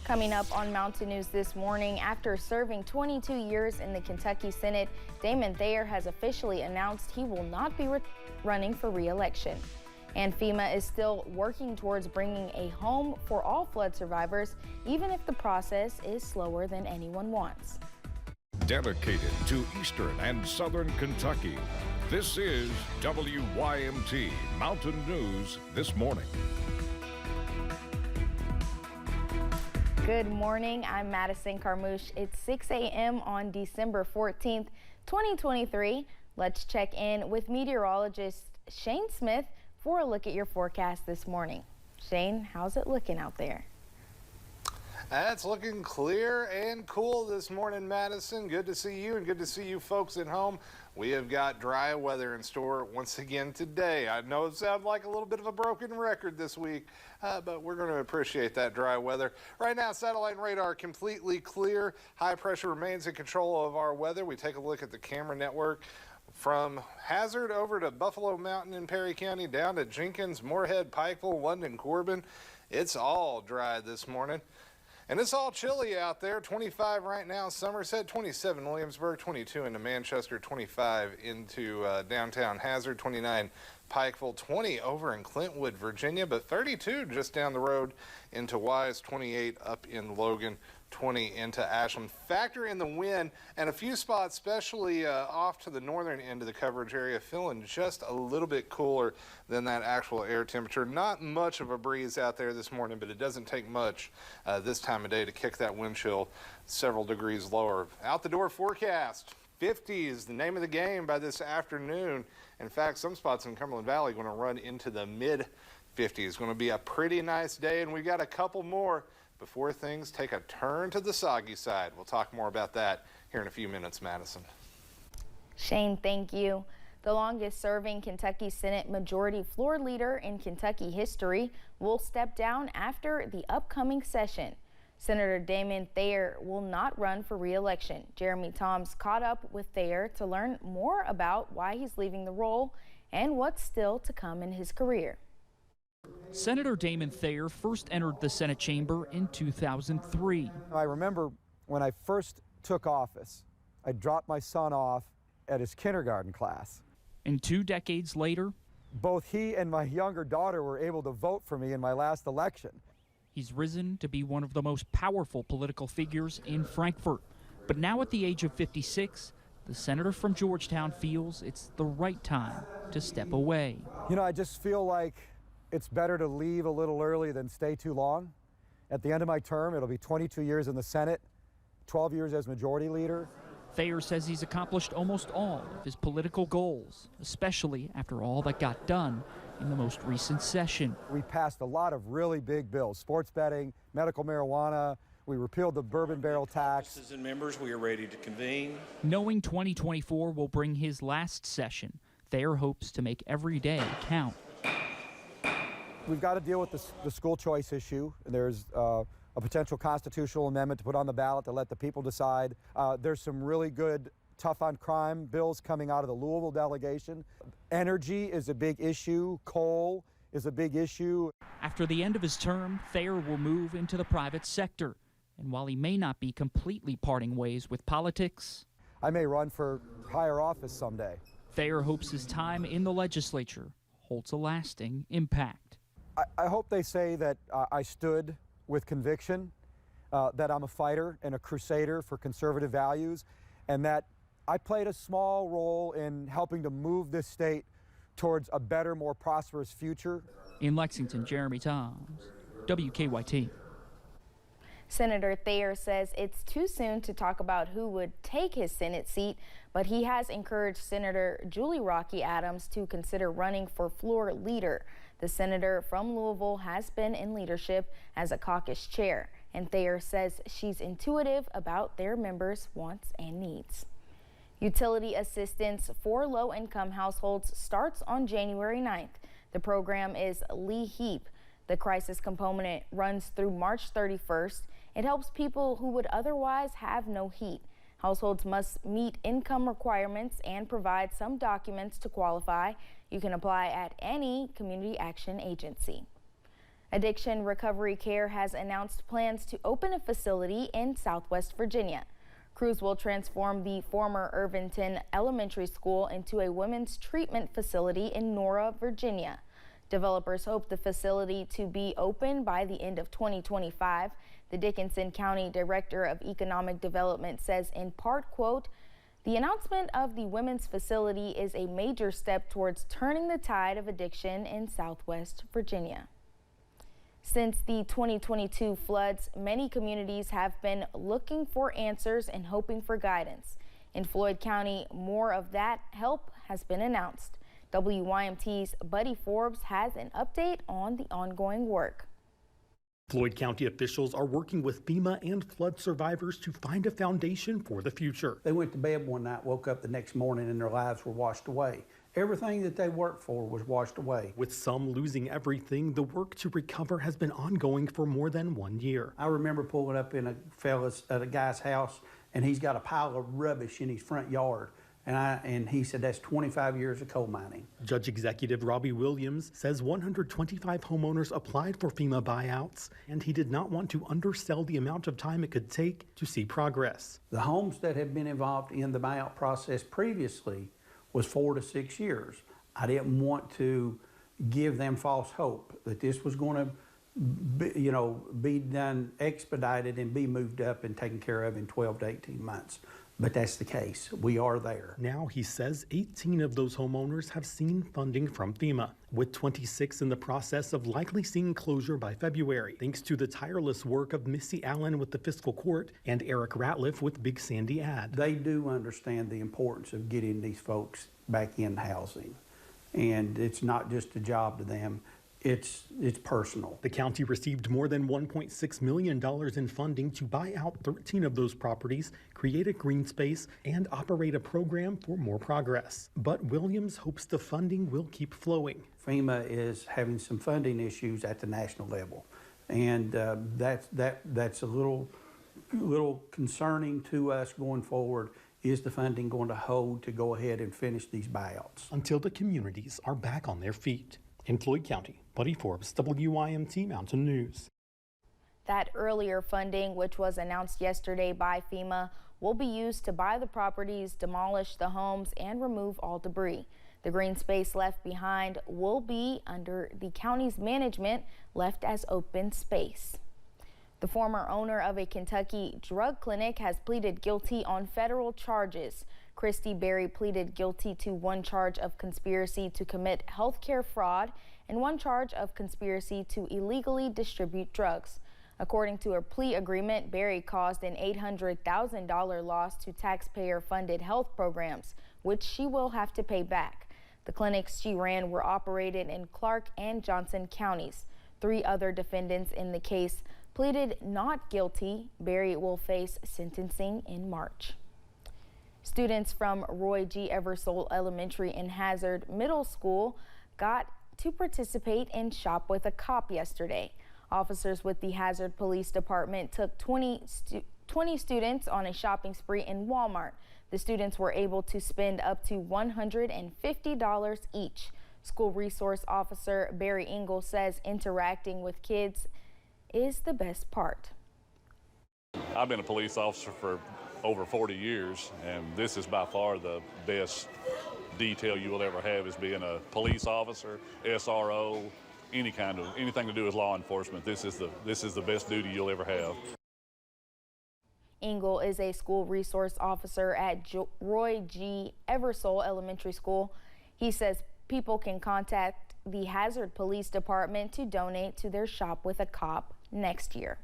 Coming up on Mountain News this morning, after serving 22 years in the Kentucky Senate, Damon Thayer has officially announced he will not be running for re-election. And FEMA is still working towards bringing a home for all flood survivors, even if the process is slower than anyone wants. Dedicated to Eastern and Southern Kentucky, this is WYMT Mountain News this morning. Good morning, I'm Madison Carmouche. It's 6 a.m. on December 14th, 2023. Let's check in with meteorologist Shane Smith for a look at your forecast this morning. Shane, how's it looking out there? It's looking clear and cool this morning, Madison. Good to see you and good to see you folks at home. We have got dry weather in store once again today. I know it sounds like a little bit of a broken record this week, but we're going to appreciate that dry weather. Right now, satellite and radar completely clear. High pressure remains in control of our weather. We take a look at the camera network from Hazard over to Buffalo Mountain in Perry County, down to Jenkins, Moorhead, Pikeville, London, Corbin. It's all dry this morning. And it's all chilly out there. 25 right now, Somerset, 27 Williamsburg, 22 into Manchester, 25 into downtown Hazard, 29 Pikeville, 20 over in Clintwood, Virginia, but 32 just down the road into Wise, 28 up in Logan, 20 into Ashland. Factor in the wind and a few spots, especially off to the northern end of the coverage area, feeling just a little bit cooler than that actual air temperature. Not much of a breeze out there this morning, but it doesn't take much this time of day to kick that wind chill several degrees lower. Out the door forecast. 50 is the name of the game by this afternoon. In fact, some spots in Cumberland Valley are going to run into the mid-50s. Going to be a pretty nice day, and we've got a couple more before things take a turn to the soggy side. We'll talk more about that here in a few minutes, Madison. Shane, thank you. The longest-serving Kentucky Senate Majority Floor Leader in Kentucky history will step down after the upcoming session. Senator Damon Thayer will not run for re-election. Jeremy Toms caught up with Thayer to learn more about why he's leaving the role and what's still to come in his career. Senator Damon Thayer first entered the Senate chamber in 2003. I remember when I first took office, I dropped my son off at his kindergarten class. And 2 decades later, both he and my younger daughter were able to vote for me in my last election. He's risen to be one of the most powerful political figures in Frankfort. But now at the age of 56, the senator from Georgetown feels it's the right time to step away. You know, I just feel like it's better to leave a little early than stay too long. At the end of my term, it'll be 22 years in the Senate, 12 years as majority leader. Thayer says he's accomplished almost all of his political goals, especially after all that got done in the most recent session. We passed a lot of really big bills: sports betting, medical marijuana. We repealed the bourbon barrel tax. And members, we are ready to convene. Knowing 2024 will bring his last session, Thayer hopes to make every day count. We've got to deal with the school choice issue. There's a potential constitutional amendment to put on the ballot to let the people decide. There's some really good tough on crime bills coming out of the Louisville delegation. Energy is a big issue. Coal is a big issue. After the end of his term, Thayer will move into the private sector. And while he may not be completely parting ways with politics, I may run for higher office someday. Thayer hopes his time in the legislature holds a lasting impact. I hope they say that I stood with conviction, that I'm a fighter and a crusader for conservative values, and that I played a small role in helping to move this state towards a better, more prosperous future. In Lexington, Jeremy Toms, WKYT. Senator Thayer says it's too soon to talk about who would take his Senate seat, but he has encouraged Senator Julie Rocky Adams to consider running for floor leader. The senator from Louisville has been in leadership as a caucus chair, and Thayer says she's intuitive about their members' wants and needs. Utility assistance for low-income households starts on January 9th. The program is Lee Heap. The crisis component runs through March 31st. It helps people who would otherwise have no heat. Households must meet income requirements and provide some documents to qualify. You can apply at any community action agency. Addiction Recovery Care has announced plans to open a facility in Southwest Virginia. Crews will transform the former Irvington Elementary School into a women's treatment facility in Nora, Virginia. Developers hope the facility to be open by the end of 2025. The Dickinson County Director of Economic Development says in part, quote, "The announcement of the women's facility is a major step towards turning the tide of addiction in Southwest Virginia." Since the 2022 floods, many communities have been looking for answers and hoping for guidance. In Floyd County, more of that help has been announced. WYMT's Buddy Forbes has an update on the ongoing work. Floyd County officials are working with FEMA and flood survivors to find a foundation for the future. They went to bed one night, woke up the next morning, and their lives were washed away. Everything that they worked for was washed away. With some losing everything, the work to recover has been ongoing for more than 1 year. I remember pulling up in at a guy's house, and he's got a pile of rubbish in his front yard. And he said that's 25 years of coal mining. Judge Executive Robbie Williams says 125 homeowners applied for FEMA buyouts, and he did not want to undersell the amount of time it could take to see progress. The homes that have been involved in the buyout process previously was 4 to 6 years. I didn't want to give them false hope that this was going to be done expedited and be moved up and taken care of in 12 to 18 months. But that's the case. We are there. Now, he says 18 of those homeowners have seen funding from FEMA, with 26 in the process of likely seeing closure by February, thanks to the tireless work of Missy Allen with the Fiscal Court and Eric Ratliff with Big Sandy Ad. They do understand the importance of getting these folks back in housing. And it's not just a job to them. It's personal. The county received more than $1.6 million in funding to buy out 13 of those properties, create a green space, and operate a program for more progress. But Williams hopes the funding will keep flowing. FEMA is having some funding issues at the national level, and that's a little concerning to us going forward. Is the funding going to hold to go ahead and finish these buyouts? Until the communities are back on their feet. In Floyd County, Buddy Forbes, WYMT Mountain News. That earlier funding, which was announced yesterday by FEMA, will be used to buy the properties, demolish the homes, and remove all debris. The green space left behind will be under the county's management, left as open space. The former owner of a Kentucky drug clinic has pleaded guilty on federal charges. Christy Berry pleaded guilty to one charge of conspiracy to commit healthcare fraud and one charge of conspiracy to illegally distribute drugs. According to her plea agreement, Berry caused an $800,000 loss to taxpayer-funded health programs, which she will have to pay back. The clinics she ran were operated in Clark and Johnson counties. 3 other defendants in the case pleaded not guilty. Berry will face sentencing in March. Students from Roy G. Eversole Elementary and Hazard Middle School got to participate in Shop with a Cop yesterday. Officers with the Hazard Police Department took 20 students on a shopping spree in Walmart. The students were able to spend up to $150 each. School Resource Officer Barry Engel says interacting with kids is the best part. I've been a police officer for over 40 years, and this is by far the best detail you will ever have, is being a police officer, SRO, anything to do with law enforcement. This is the best duty you'll ever have. Engel is a school resource officer at Roy G. Eversole Elementary School. He says people can contact the Hazard Police Department to donate to their Shop with a Cop next year.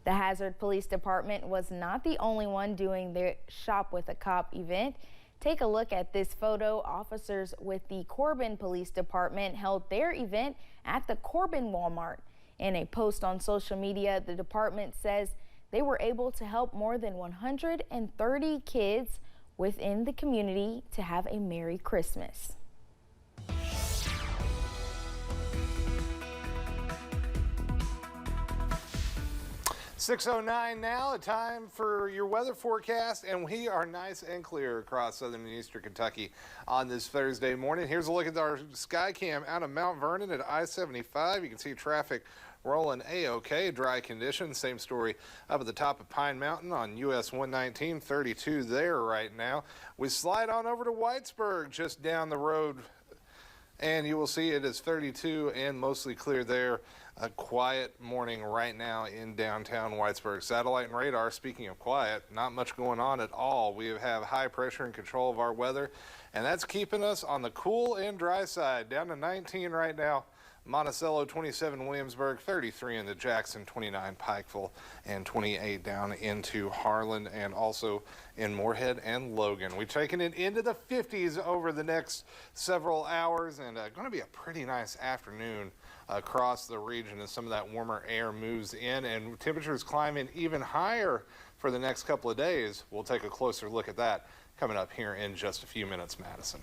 The Hazard Police Department was not the only one doing their Shop with a Cop event. Take a look at this photo. Officers with the Corbin Police Department held their event at the Corbin Walmart. In a post on social media, the department says they were able to help more than 130 kids within the community to have a Merry Christmas. .609 now, a time for your weather forecast, and we are nice and clear across southern and eastern Kentucky on this Thursday morning. Here's a look at our sky cam out of Mount Vernon at I-75. You can see traffic rolling A-OK, dry conditions. Same story up at the top of Pine Mountain on US 119, 32 there right now. We slide on over to Whitesburg, just down the road, and you will see it is 32 and mostly clear there. A quiet morning right now in downtown Whitesburg. Satellite and radar, speaking of quiet, not much going on at all. We have high pressure and control of our weather, and that's keeping us on the cool and dry side. Down to 19 right now. Monticello 27, Williamsburg 33 into Jackson, 29 Pikeville, and 28 down into Harlan, and also in Moorhead and Logan. We're taking it into the 50s over the next several hours, and going to be a pretty nice afternoon across the region as some of that warmer air moves in, and temperatures climbing even higher for the next couple of days. We'll take a closer look at that coming up here in just a few minutes, Madison.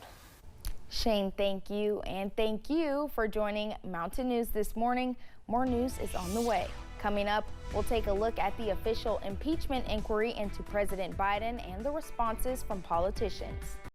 Shane, thank you, and thank you for joining Mountain News this morning. More news is on the way. Coming up, we'll take a look at the official impeachment inquiry into President Biden and the responses from politicians.